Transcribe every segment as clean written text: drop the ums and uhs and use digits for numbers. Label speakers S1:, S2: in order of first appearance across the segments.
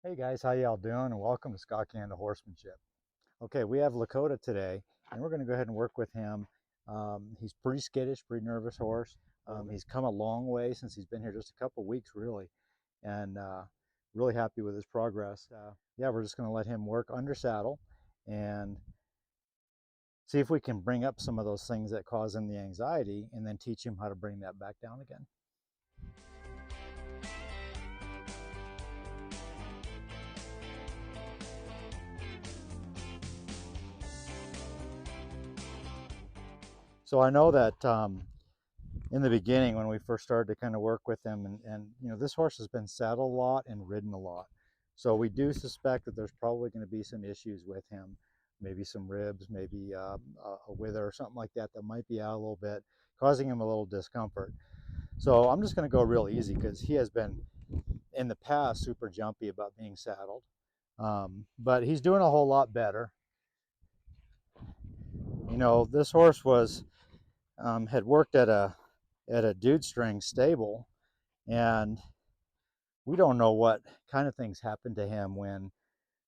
S1: Hey guys, how y'all doing? And welcome to Scott Canada Horsemanship. Okay, we have Lakota today, and we're going to go ahead and work with him. He's pretty skittish, pretty nervous horse. He's come a long way since he's been here, just a couple weeks really, and really happy with his progress. Yeah, we're just going to let him work under saddle and see if we can bring up some of those things that cause him the anxiety, and then teach him how to bring that back down again. So I know that in the beginning when we first started to kind of work with him, and this horse has been saddled a lot and ridden a lot, so we do suspect that there's probably going to be some issues with him, maybe some ribs, maybe a wither or something like that that might be out a little bit, causing him a little discomfort. So I'm just going to go real easy because he has been in the past super jumpy about being saddled, but he's doing a whole lot better. This horse was had worked at a dude string stable, and we don't know what kind of things happened to him when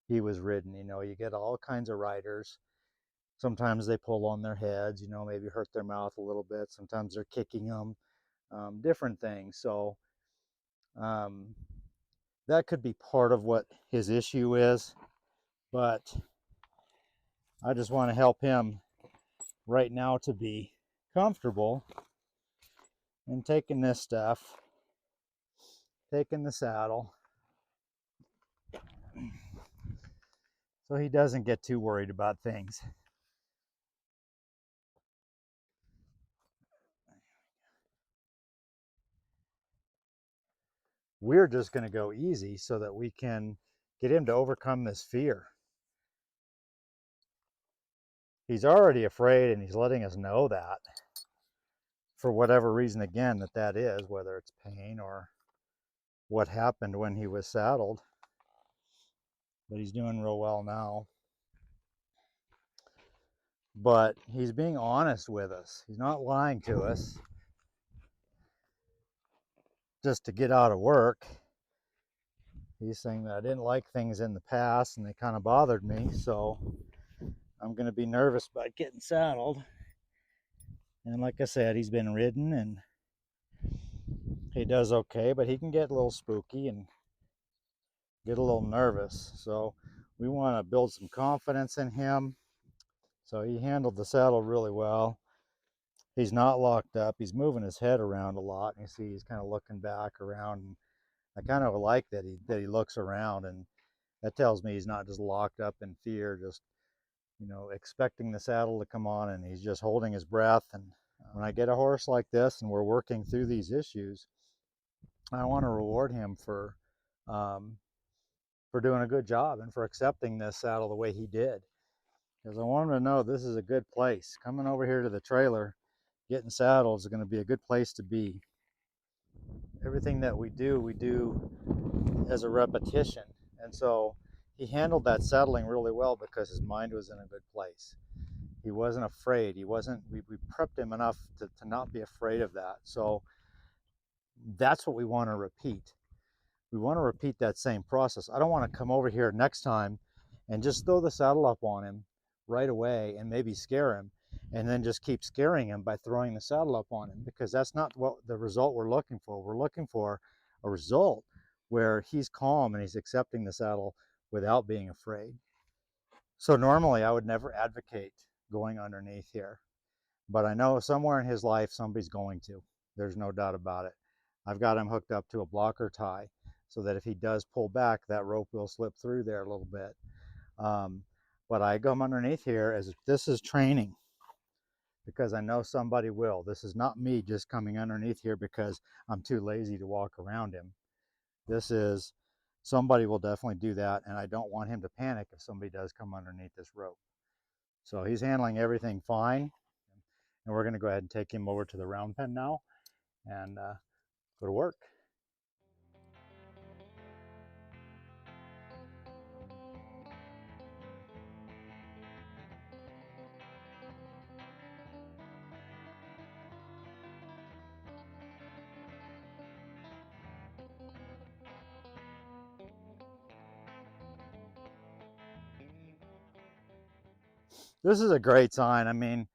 S1: he was ridden. You get all kinds of riders. Sometimes they pull on their heads, maybe hurt their mouth a little bit. Sometimes they're kicking them, different things. So um, that could be part of what his issue is. But I just want to help him right now to be comfortable in taking this stuff, taking the saddle, so he doesn't get too worried about things. We're just going to go easy so that we can get him to overcome this fear. He's already afraid, and he's letting us know that for whatever reason, again, that is, whether it's pain or what happened when he was saddled. But he's doing real well now. But he's being honest with us. He's not lying to us just to get out of work. He's saying that I didn't like things in the past and they kind of bothered me, so I'm going to be nervous about getting saddled. And like I said, he's been ridden and he does okay, but he can get a little spooky and get a little nervous. So we want to build some confidence in him. So he handled the saddle really well. He's not locked up. He's moving his head around a lot. And you see he's kind of looking back around. And I kind of like that he looks around, and that tells me he's not just locked up in fear, just expecting the saddle to come on, and he's just holding his breath. And when I get a horse like this and we're working through these issues, I want to reward him um, for doing a good job and for accepting this saddle the way he did. Because I want him to know this is a good place. Coming over here to the trailer, getting saddled is going to be a good place to be. Everything that we do as a repetition. And so he handled that saddling really well because his mind was in a good place. He wasn't afraid. We prepped him enough to not be afraid of that. So that's what we want to repeat. We want to repeat that same process. I don't want to come over here next time and just throw the saddle up on him right away and maybe scare him, and then just keep scaring him by throwing the saddle up on him, because that's not what the result we're looking for. We're looking for a result where he's calm and he's accepting the saddle without being afraid. So normally I would never advocate going underneath here, but I know somewhere in his life somebody's going to. There's no doubt about it. I've got him hooked up to a blocker tie so that if he does pull back, that rope will slip through there a little bit. But I come underneath here as if this is training, because I know somebody will. This is not me just coming underneath here because I'm too lazy to walk around him. This is somebody will definitely do that, and I don't want him to panic if somebody does come underneath this rope. So he's handling everything fine, and we're going to go ahead and take him over to the round pen now and go to work. this is a great sign. I mean,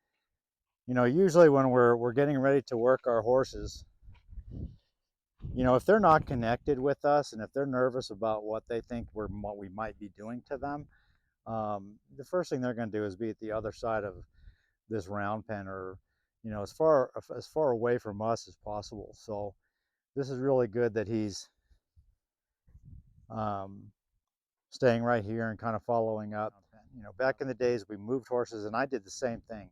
S1: you know, usually when we're getting ready to work our horses, you know, if they're not connected with us and if they're nervous about what they think what we might be doing to them, the first thing they're going to do is be at the other side of this round pen, or you know, as far away from us as possible. So this is really good that he's um, staying right here and kind of following up. You know, back in the days we moved horses, and I did the same thing.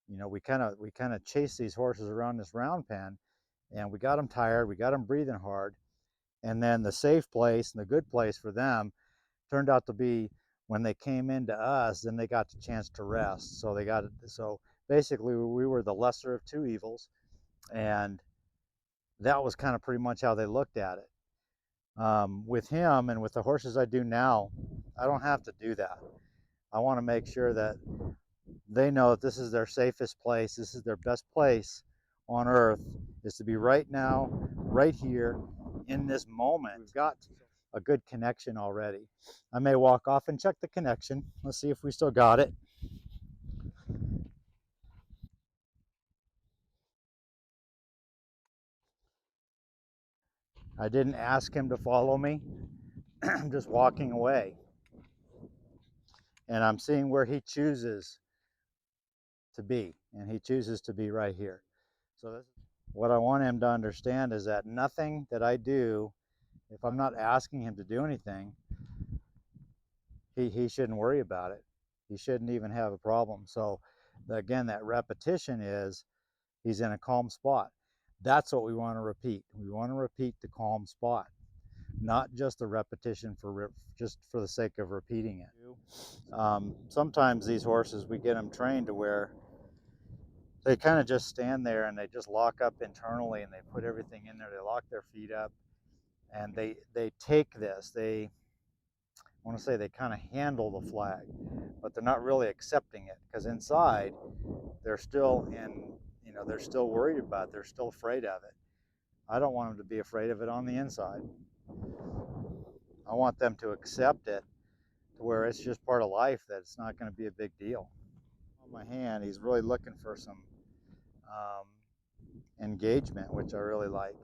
S1: You know, we kind of chased these horses around this round pen, and we got them tired, we got them breathing hard, and then the safe place and the good place for them turned out to be when they came into us, then they got the chance to rest. So basically we were the lesser of two evils, and that was kind of pretty much how they looked at it. With him and with the horses I do now, I don't have to do that. I want to make sure that they know that this is their safest place, this is their best place on earth, is to be right now, right here, in this moment. We've got a good connection already. I may walk off and check the connection. Let's see if we still got it. I didn't ask him to follow me. I'm just walking away, and I'm seeing where he chooses to be, and he chooses to be right here. So this, what I want him to understand is that nothing that I do, if I'm not asking him to do anything, he shouldn't worry about it. He shouldn't even have a problem. So again, that repetition is he's in a calm spot. That's what we want to repeat. We want to repeat the calm spot, not just a repetition for just for the sake of repeating it. Sometimes these horses, we get them trained to where they kind of just stand there and they just lock up internally, and they put everything in there. They lock their feet up, and they take this. They, I want to say, they kind of handle the flag, but they're not really accepting it, because inside they're still in, you know, they're still worried about it. They're still afraid of it. I don't want them to be afraid of it on the inside. I want them to accept it to where it's just part of life, that it's not going to be a big deal. On my hand, he's really looking for some um, engagement, which I really like.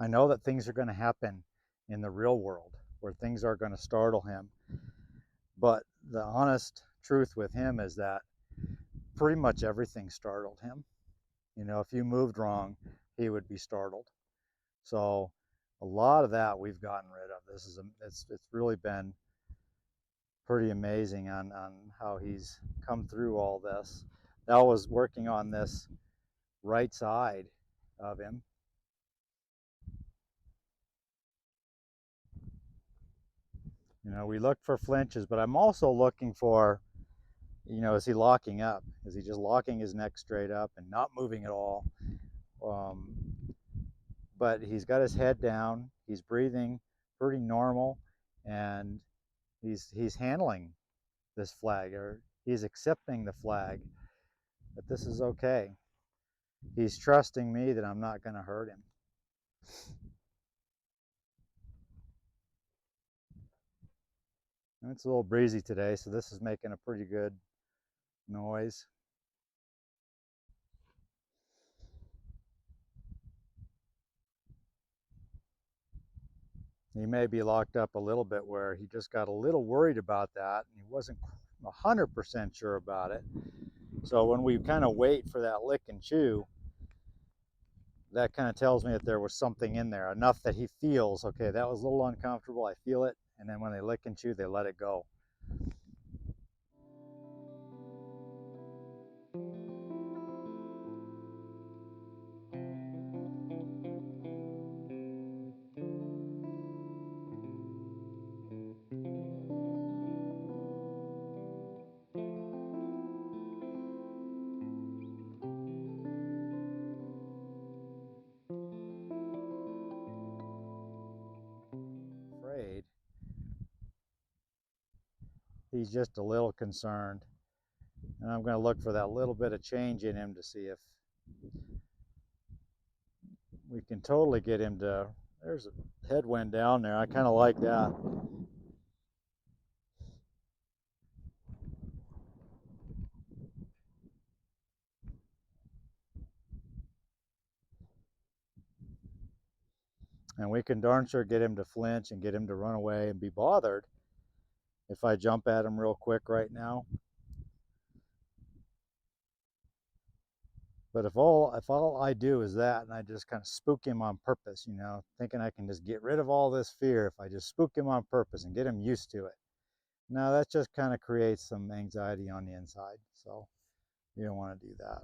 S1: I know that things are going to happen in the real world where things are going to startle him. But the honest truth with him is that pretty much everything startled him. You know, if you moved wrong, he would be startled. So a lot of that we've gotten rid of. It's really been pretty amazing on how he's come through all this. That was working on this right side of him. You know, we look for flinches, but I'm also looking for, you know, is he locking up? Is he just locking his neck straight up and not moving at all? Um, but he's got his head down. He's breathing pretty normal, and he's handling this flag, or he's accepting the flag, that this is okay. He's trusting me that I'm not going to hurt him. And it's a little breezy today, so this is making a pretty good noise. He may be locked up a little bit where he just got a little worried about that, and he wasn't 100% sure about it. So when we kind of wait for that lick and chew, that kind of tells me that there was something in there, enough that he feels, okay, that was a little uncomfortable, I feel it, and then when they lick and chew, they let it go. He's just a little concerned. And I'm going to look for that little bit of change in him to see if we can totally get him to, there's a headwind down there. I kind of like that. And we can darn sure get him to flinch and get him to run away and be bothered if I jump at him real quick right now. But if all I do is that, and I just kind of spook him on purpose, you know, thinking I can just get rid of all this fear if I just spook him on purpose and get him used to it. Now that just kind of creates some anxiety on the inside. So you don't want to do that.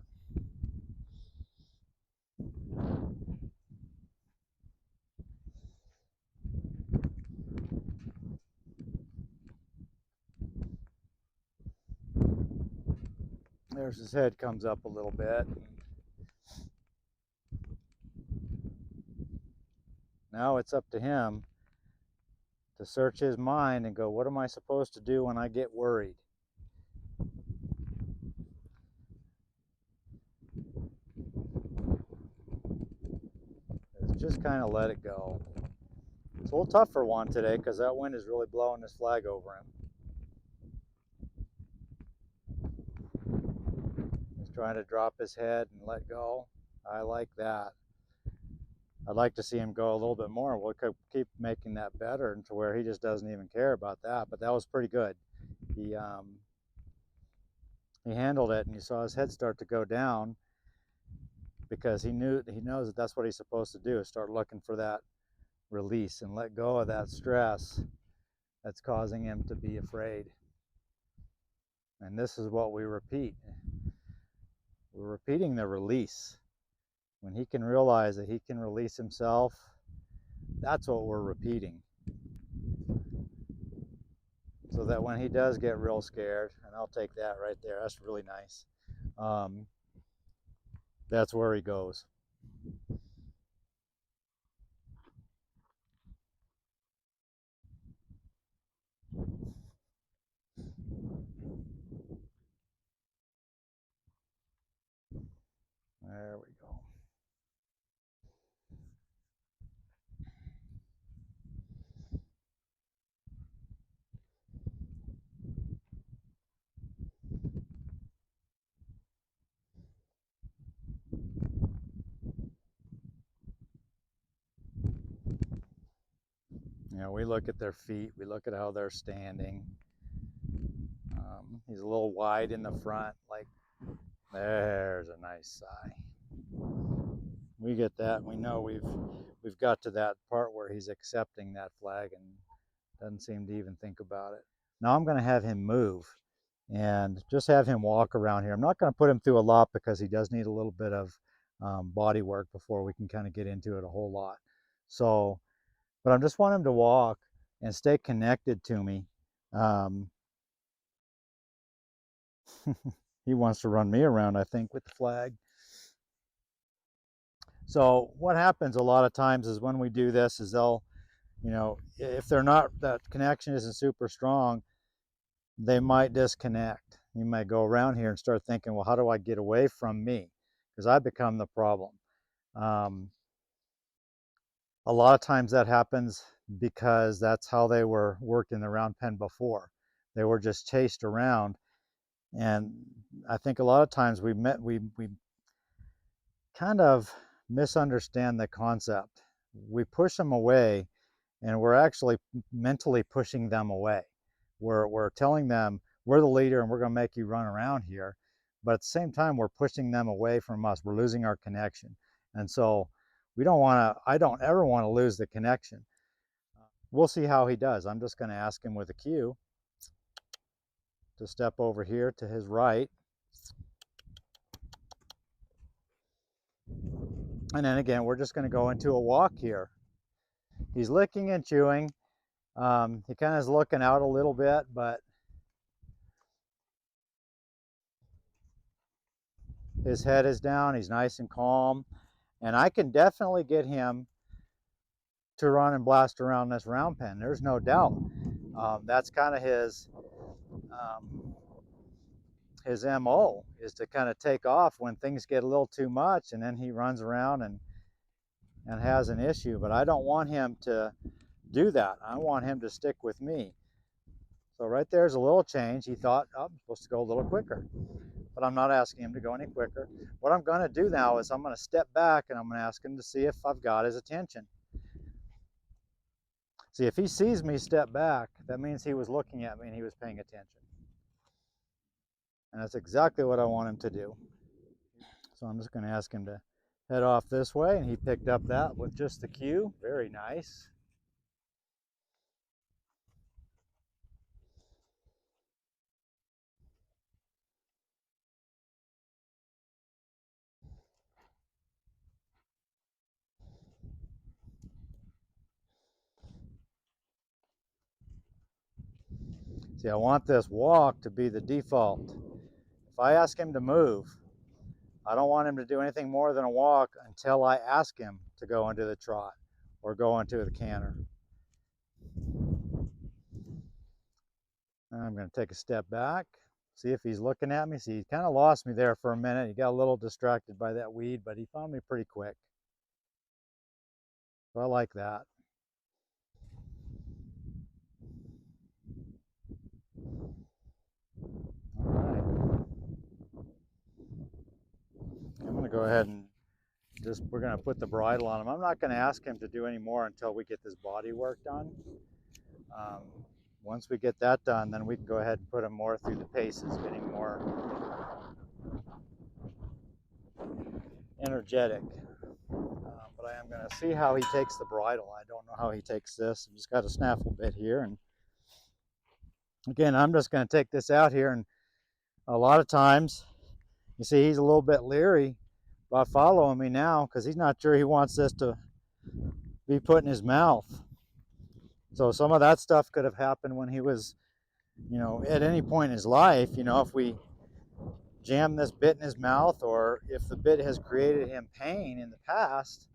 S1: There's his head comes up a little bit. Now it's up to him to search his mind and go, what am I supposed to do when I get worried? Just kind of let it go. It's a little tough for Juan today because that wind is really blowing this flag over him. He's trying to drop his head and let go. I like that. I'd like to see him go a little bit more. We'll keep making that better to where he just doesn't even care about that. But that was pretty good. He handled it, and you saw his head start to go down because he knows that that's what he's supposed to do, is start looking for that release and let go of that stress that's causing him to be afraid. And this is what we repeat. We're repeating the release. When he can realize that he can release himself, that's what we're repeating. So that when he does get real scared, and I'll take that right there, that's really nice. That's where he goes. There we go. You know, we look at their feet, we look at how they're standing. He's a little wide in the front, like there's a nice sigh. We get that. We know we've got to that part where he's accepting that flag and doesn't seem to even think about it. Now I'm going to have him move and just have him walk around here. I'm not going to put him through a lot because he does need a little bit of body work before we can kind of get into it a whole lot. So, but I just want him to walk and stay connected to me. He wants to run me around, I think, with the flag. So what happens a lot of times is when we do this is they'll, you know, if they're not, that connection isn't super strong, they might disconnect. You might go around here and start thinking, well, how do I get away from me? Because I become the problem. A lot of times that happens because that's how they were worked in the round pen before. They were just chased around. And I think a lot of times we kind of misunderstand the concept. We push them away, and we're actually mentally pushing them away. We're telling them we're the leader and we're going to make you run around here, but at the same time we're pushing them away from us. We're losing our connection, and so we don't want to. I don't ever want to lose the connection. We'll see how he does. I'm just going to ask him with a cue to step over here to his right. And then again, we're just going to go into a walk here. He's licking and chewing. He kind of is looking out a little bit, but his head is down. He's nice and calm. And I can definitely get him to run and blast around this round pen. There's no doubt. That's kind of his his MO is to kind of take off when things get a little too much, and then he runs around and has an issue. But I don't want him to do that. I want him to stick with me. So right there's a little change. He thought, oh, I'm supposed to go a little quicker, but I'm not asking him to go any quicker. What I'm going to do now is I'm going to step back and I'm going to ask him to see if I've got his attention. See, if he sees me step back, that means he was looking at me and he was paying attention. And that's exactly what I want him to do. So I'm just going to ask him to head off this way, and he picked up that with just the cue. Very nice. See, I want this walk to be the default. If I ask him to move, I don't want him to do anything more than a walk until I ask him to go into the trot or go into the canter. I'm going to take a step back, see if he's looking at me. See, he kind of lost me there for a minute. He got a little distracted by that weed, but he found me pretty quick. So I like that. All right. I'm going to go ahead and we're going to put the bridle on him. I'm not going to ask him to do any more until we get this body work done. Once we get that done, then we can go ahead and put him more through the paces, getting more energetic. But I am going to see how he takes the bridle. I don't know how he takes this. I've just got a snaffle bit here. And again, I'm just going to take this out here. And a lot of times, you see he's a little bit leery about following me now because he's not sure he wants this to be put in his mouth. So some of that stuff could have happened when he was, at any point in his life, if we jam this bit in his mouth, or if the bit has created him pain in the past,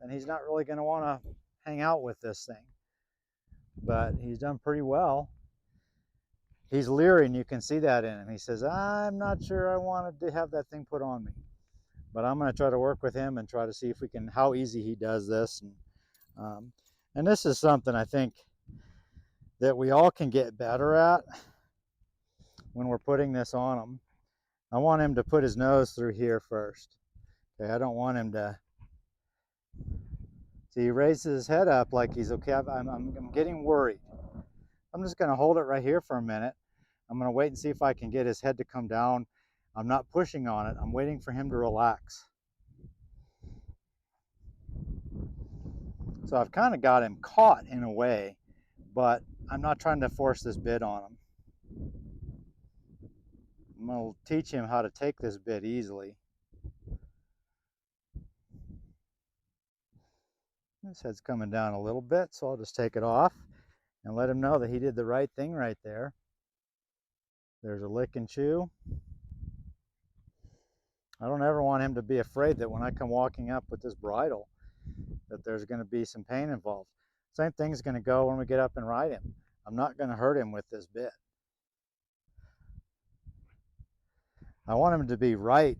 S1: then he's not really going to want to hang out with this thing. But he's done pretty well. He's leery, and you can see that in him. He says, I'm not sure I want to have that thing put on me. But I'm going to try to work with him and try to see if we can, how easy he does this. And this is something I think that we all can get better at when we're putting this on him. I want him to put his nose through here first. Okay, I don't want him to. See, he raises his head up like he's okay. I'm getting worried. I'm just going to hold it right here for a minute. I'm going to wait and see if I can get his head to come down. I'm not pushing on it. I'm waiting for him to relax. So I've kind of got him caught in a way, but I'm not trying to force this bit on him. I'm going to teach him how to take this bit easily. His head's coming down a little bit, so I'll just take it off and let him know that he did the right thing right there. There's a lick and chew. I don't ever want him to be afraid that when I come walking up with this bridle that there's going to be some pain involved. Same thing's going to go when we get up and ride him. I'm not going to hurt him with this bit. I want him to be right,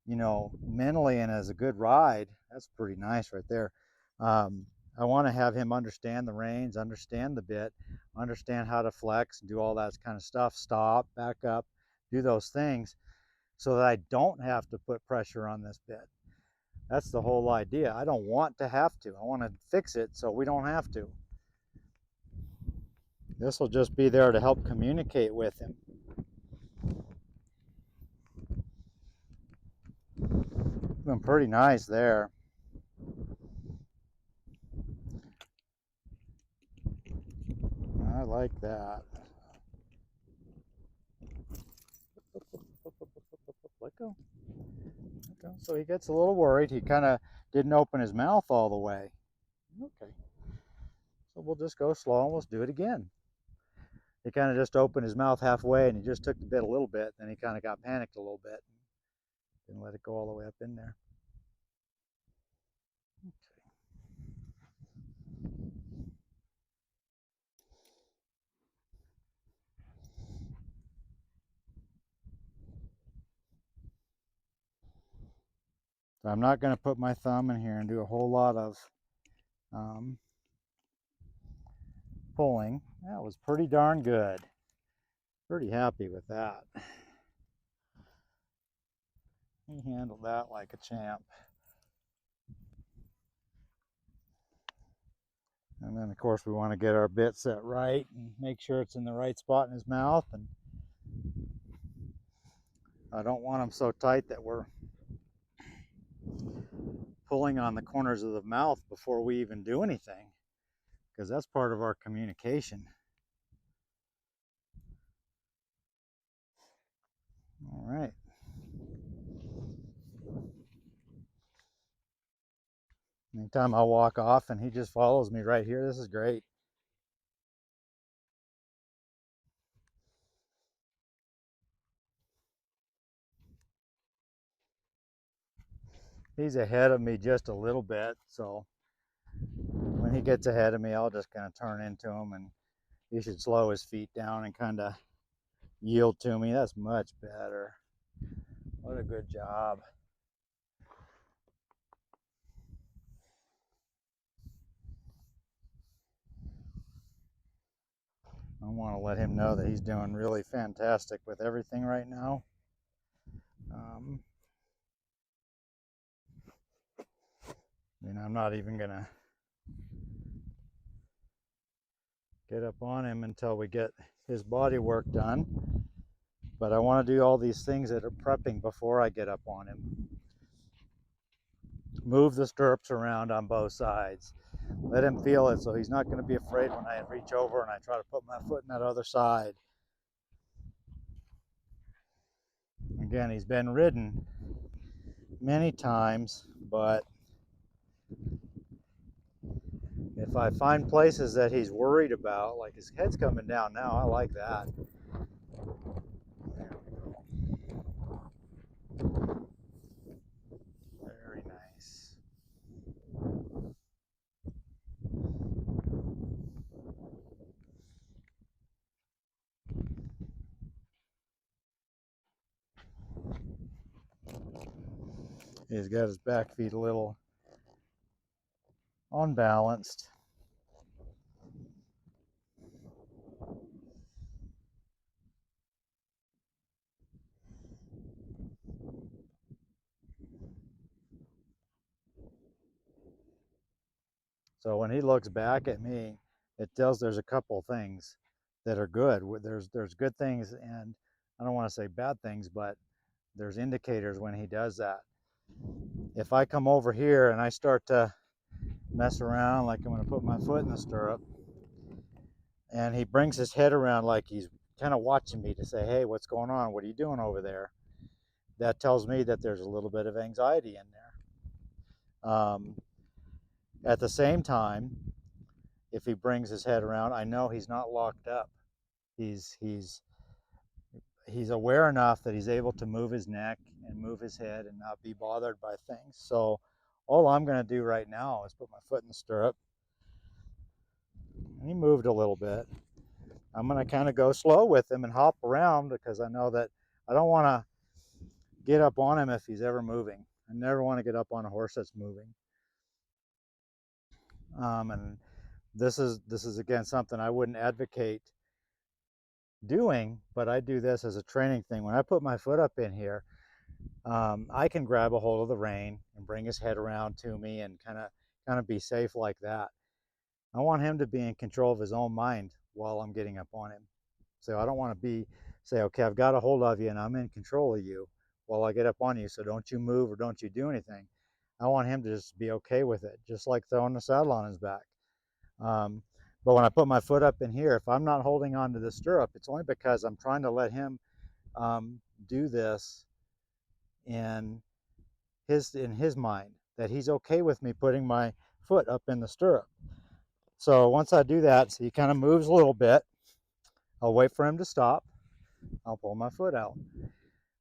S1: mentally and as a good ride. That's pretty nice right there. I want to have him understand the reins, understand the bit, understand how to flex and do all that kind of stuff. Stop, back up, do those things so that I don't have to put pressure on this bit. That's the whole idea. I don't want to have to. I want to fix it so we don't have to. This will just be there to help communicate with him. Been pretty nice there. I like that. Let go. Let go. So he gets a little worried. He kind of didn't open his mouth all the way. Okay. So we'll just go slow and we'll do it again. He kind of just opened his mouth halfway and he just took the bit a little bit. Then he kind of got panicked a little bit. Didn't let it go all the way up in there. But I'm not going to put my thumb in here and do a whole lot of pulling. That was pretty darn good. Pretty happy with that. He handled that like a champ. And then of course we want to get our bit set right and make sure it's in the right spot in his mouth. And I don't want him so tight that we're pulling on the corners of the mouth before we even do anything, because that's part of our communication. All right. Anytime I walk off and he just follows me right here, this is great. He's ahead of me just a little bit, so when he gets ahead of me, I'll just kind of turn into him, and he should slow his feet down and kind of yield to me. That's much better. What a good job. I want to let him know that he's doing really fantastic with everything right now. I'm not even going to get up on him until we get his body work done. But I want to do all these things that are prepping before I get up on him. Move the stirrups around on both sides. Let him feel it so he's not going to be afraid when I reach over and I try to put my foot in that other side. Again, he's been ridden many times, but if I find places that he's worried about, like his head's coming down now, I like that. Very nice. He's got his back feet a little unbalanced. So when he looks back at me, it tells there's a couple things that are good. There's good things, and I don't want to say bad things, but there's indicators when he does that. If I come over here and I start to mess around, like I'm going to put my foot in the stirrup, and he brings his head around like he's kind of watching me to say, hey, what's going on? What are you doing over there? That tells me that there's a little bit of anxiety in there. At the same time, if he brings his head around, I know he's not locked up. He's aware enough that he's able to move his neck and move his head and not be bothered by things. So all I'm going to do right now is put my foot in the stirrup. And he moved a little bit. I'm going to kind of go slow with him and hop around, because I know that I don't want to get up on him if he's ever moving. I never want to get up on a horse that's moving. And this is again something I wouldn't advocate doing, but I do this as a training thing. When I put my foot up in here, I can grab a hold of the rein and bring his head around to me and kind of be safe like that. I want him to be in control of his own mind while I'm getting up on him. So I don't want to say, okay, I've got a hold of you and I'm in control of you while I get up on you, so don't you move or don't you do anything. I want him to just be okay with it, just like throwing the saddle on his back. But when I put my foot up in here, if I'm not holding on to the stirrup, it's only because I'm trying to let him do this in his mind, that he's okay with me putting my foot up in the stirrup. So once I do that, so he kind of moves a little bit, I'll wait for him to stop. I'll pull my foot out.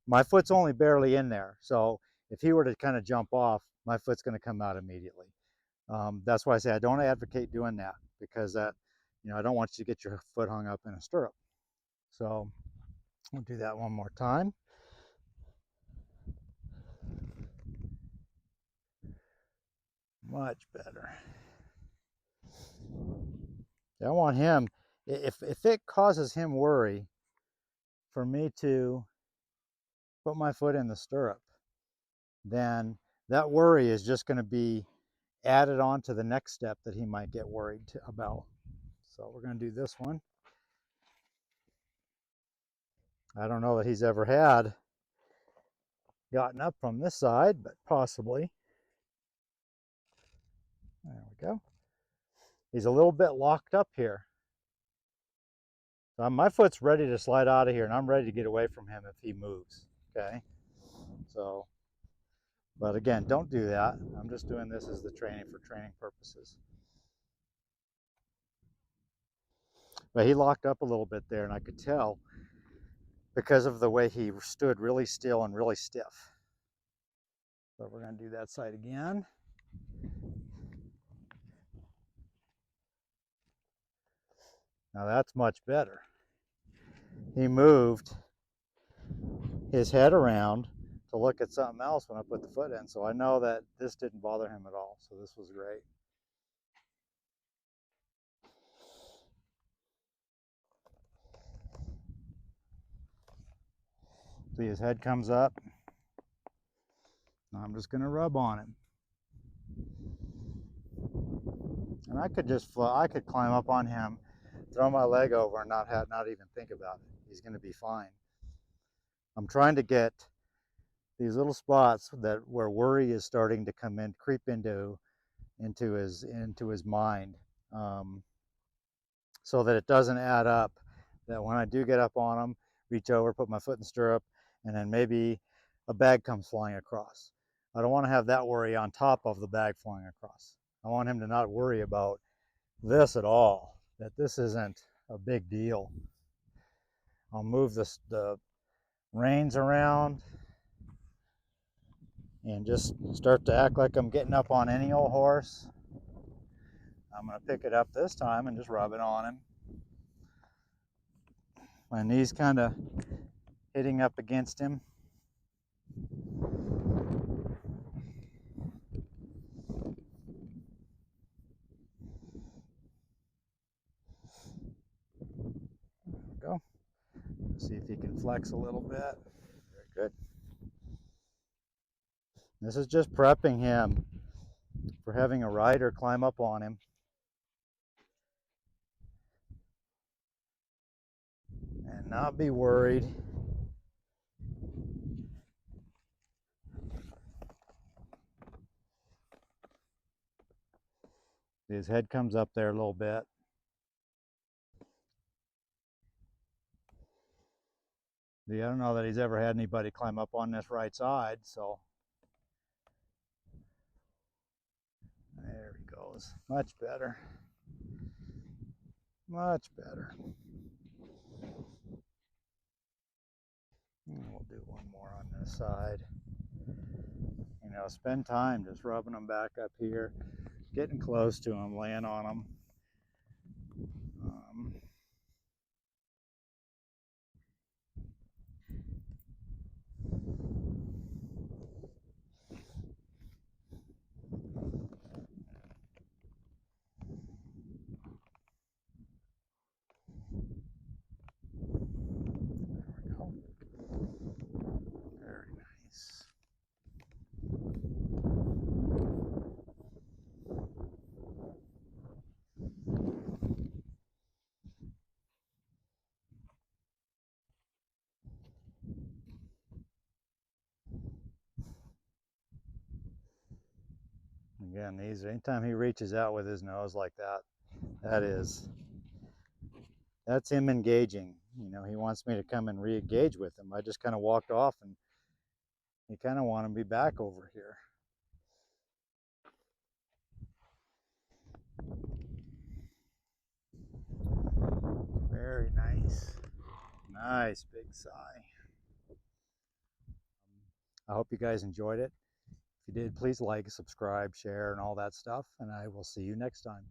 S1: My foot's only barely in there, so if he were to kind of jump off, my foot's going to come out immediately. That's why I say I don't advocate doing that, because I don't want you to get your foot hung up in a stirrup. So I'll do that one more time. Much better. I want him, if it causes him worry for me to put my foot in the stirrup, then that worry is just going to be added on to the next step that he might get worried about. So we're going to do this one. I don't know that he's ever gotten up from this side, but possibly. There we go. He's a little bit locked up here. So my foot's ready to slide out of here, and I'm ready to get away from him if he moves. Okay. So, but again, don't do that. I'm just doing this as the training for training purposes. But he locked up a little bit there, and I could tell because of the way he stood really still and really stiff. So we're going to do that side again. Now that's much better. He moved his head around to look at something else when I put the foot in. So I know that this didn't bother him at all. So this was great. See, his head comes up. I'm just going to rub on him. And I could just I could climb up on him, throw my leg over, and not even think about it. He's going to be fine. I'm trying to get these little spots where worry is starting to come in, creep into his mind, so that it doesn't add up. That when I do get up on him, reach over, put my foot in the stirrup, and then maybe a bag comes flying across. I don't want to have that worry on top of the bag flying across. I want him to not worry about this at all, that this isn't a big deal. I'll move the reins around and just start to act like I'm getting up on any old horse. I'm going to pick it up this time and just rub it on him. My knee's kind of hitting up against him. There we go. See if he can flex a little bit. Very good. This is just prepping him for having a rider climb up on him and not be worried. His head comes up there a little bit. I don't know that he's ever had anybody climb up on this right side, so there he goes. Much better. Much better. And we'll do one more on this side. You know, spend time just rubbing them back up here, getting close to them, laying on them. Very nice. Again, anytime he reaches out with his nose like that, that's him engaging. You know, he wants me to come and re-engage with him. I just kind of walked off and he kind of wanted me back over here. Very nice. Nice big sigh. I hope you guys enjoyed it. If you did, please like, subscribe, share, and all that stuff, and I will see you next time.